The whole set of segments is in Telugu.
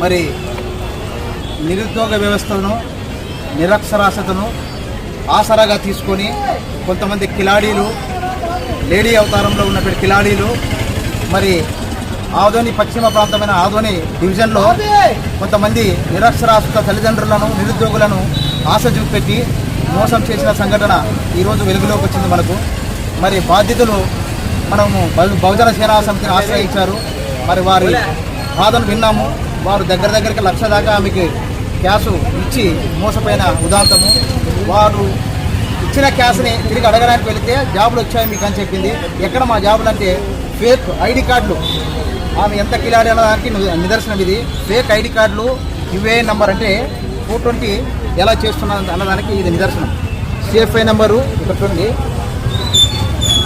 మరి నిరుద్యోగ వ్యవస్థను, నిరక్షరాస్యతను ఆసరాగా తీసుకొని కొంతమంది కిలాడీలు, లేడీ అవతారంలో ఉన్నటువంటి కిలాడీలు మరి ఆదోని పశ్చిమ ప్రాంతమైన ఆదోని డివిజన్లో కొంతమంది నిరక్షరాస్యత తల్లిదండ్రులను, నిరుద్యోగులను ఆశ చూపెట్టి మోసం చేసిన సంఘటన ఈరోజు వెలుగులోకి వచ్చింది మనకు. మరి బాధితులు మనము బహుజన సేనా సమితిని ఆశ్రయించారు. మరి వారి బాధను విన్నాము. వారు దగ్గరికి 1 లక్ష దాకా ఆమెకి క్యాష్ ఇచ్చి మోసపోయిన ఉదాంతము. వారు ఇచ్చిన క్యాష్ని తిరిగి అడగడానికి వెళితే జాబులు వచ్చాయి మీకు అని చెప్పింది. ఎక్కడ మా జాబులు అంటే ఫేక్ ఐడి కార్డులు. ఆమె ఎంత కిలాడి అన్నదానికి నిదర్శనం ఇది. ఫేక్ ఐడి కార్డులు, యుఏఎన్ నంబర్ అంటే 420 ఎలా చేస్తున్నది అన్నదానికి ఇది నిదర్శనం. సిఎఫ్ఐ నెంబరు ఇక్కడ చూడండి,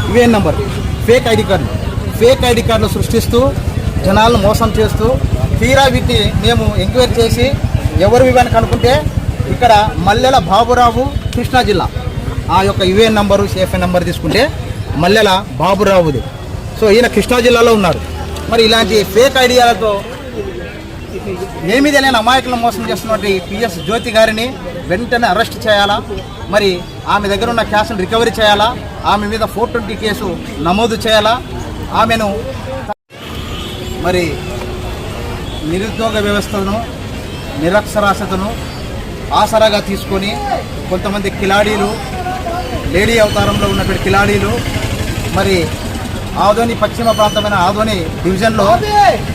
యుఏఎన్ నంబర్, ఫేక్ ఐడి కార్డులు సృష్టిస్తూ జనాలను మోసం చేస్తూ తీరా వీటిని మేము ఎంక్వైరీ చేసి ఎవరు ఇవన్నీ కనుక్కుంటే ఇక్కడ మల్లెల బాబురావు, కృష్ణా జిల్లా. ఆ యొక్క యుఏఎన్ నంబరు, సిఎఫ్ఐ నెంబర్ తీసుకుంటే మల్లెల బాబురావుది. సో ఈయన కృష్ణా జిల్లాలో ఉన్నారు. మరి ఇలాంటి ఫేక్ ఐడియాలతో ఏమీ తెలియని అమాయకులను మోసం చేస్తున్నటువంటి పిఎస్ జ్యోతి గారిని వెంటనే అరెస్ట్ చేయాలా, మరి ఆమె దగ్గర ఉన్న క్యాష్ను రికవరీ చేయాలా, ఆమె మీద 420 కేసు నమోదు చేయాలా. ఆమెను మరి నిరుద్యోగ వ్యవస్థను, నిరక్షరాస్యతను ఆసరాగా తీసుకొని కొంతమంది కిలాడీలు, లేడీ అవతారంలో ఉన్నటువంటి కిలాడీలు మరి ఆదోని పశ్చిమ ప్రాంతమైన ఆదోని డివిజన్లో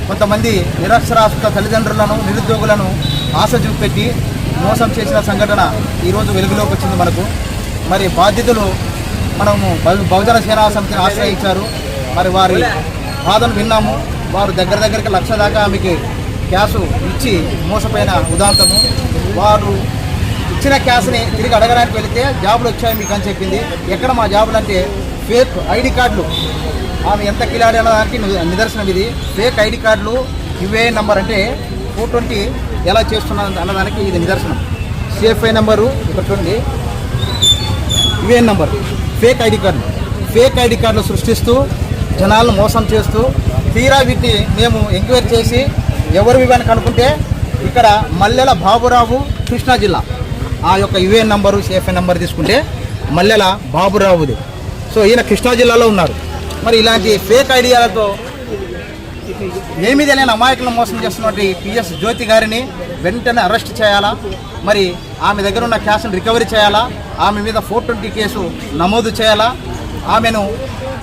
కొంతమంది నిరక్షరాస్యత తల్లిదండ్రులను, నిరుద్యోగులను ఆశ చూపెట్టి మోసం చేసిన సంఘటన ఈరోజు వెలుగులోకి వచ్చింది మనకు. మరి బాధితులు మనము బహుజన సేనా సమితిని ఆశ్రయించారు. మరి వారి బాధను విన్నాము. వారు దగ్గరికి 1 లక్ష దాకా ఆమెకి క్యాష్ ఇచ్చి మోసపోయిన ఉదాంతము. వారు ఇచ్చిన క్యాష్ని తిరిగి అడగడానికి వెళితే జాబులు వచ్చాయి మీకు అని చెప్పింది. ఎక్కడ మా జాబులు అంటే ఫేక్ ఐడి కార్డులు. ఆమె ఎంత కిలాడి అన్నదానికి నిదర్శనం ఇది. ఫేక్ ఐడి కార్డులు, యుఏఎన్ నంబర్ అంటే 420 ఎలా చేస్తున్నది అన్నదానికి ఇది నిదర్శనం. సిఎఫ్ఐ నెంబరు ఇక్కడ చూడండి, యుఏఎన్ నంబర్, ఫేక్ ఐడి కార్డులు సృష్టిస్తూ జనాలను మోసం చేస్తూ తీరా వీటిని మేము ఎంక్వైరీ చేసి ఎవరు ఇవన్నీ కనుక్కుంటే ఇక్కడ మల్లెల బాబురావు, కృష్ణా జిల్లా. ఆ యొక్క యుఏఎన్ నంబరు, సిఎఫ్ఐ నెంబర్ తీసుకుంటే మల్లెల బాబురావుది. సో ఈయన కృష్ణా జిల్లాలో ఉన్నారు. మరి ఇలాంటి ఫేక్ ఐడియాలతో ఏమీ తెలియని అమాయకులను మోసం చేస్తున్నటువంటి పిఎస్ జ్యోతి గారిని వెంటనే అరెస్ట్ చేయాలా, మరి ఆమె దగ్గర ఉన్న క్యాష్ను రికవరీ చేయాలా, ఆమె మీద 420 కేసు నమోదు చేయాలా. ఆమెను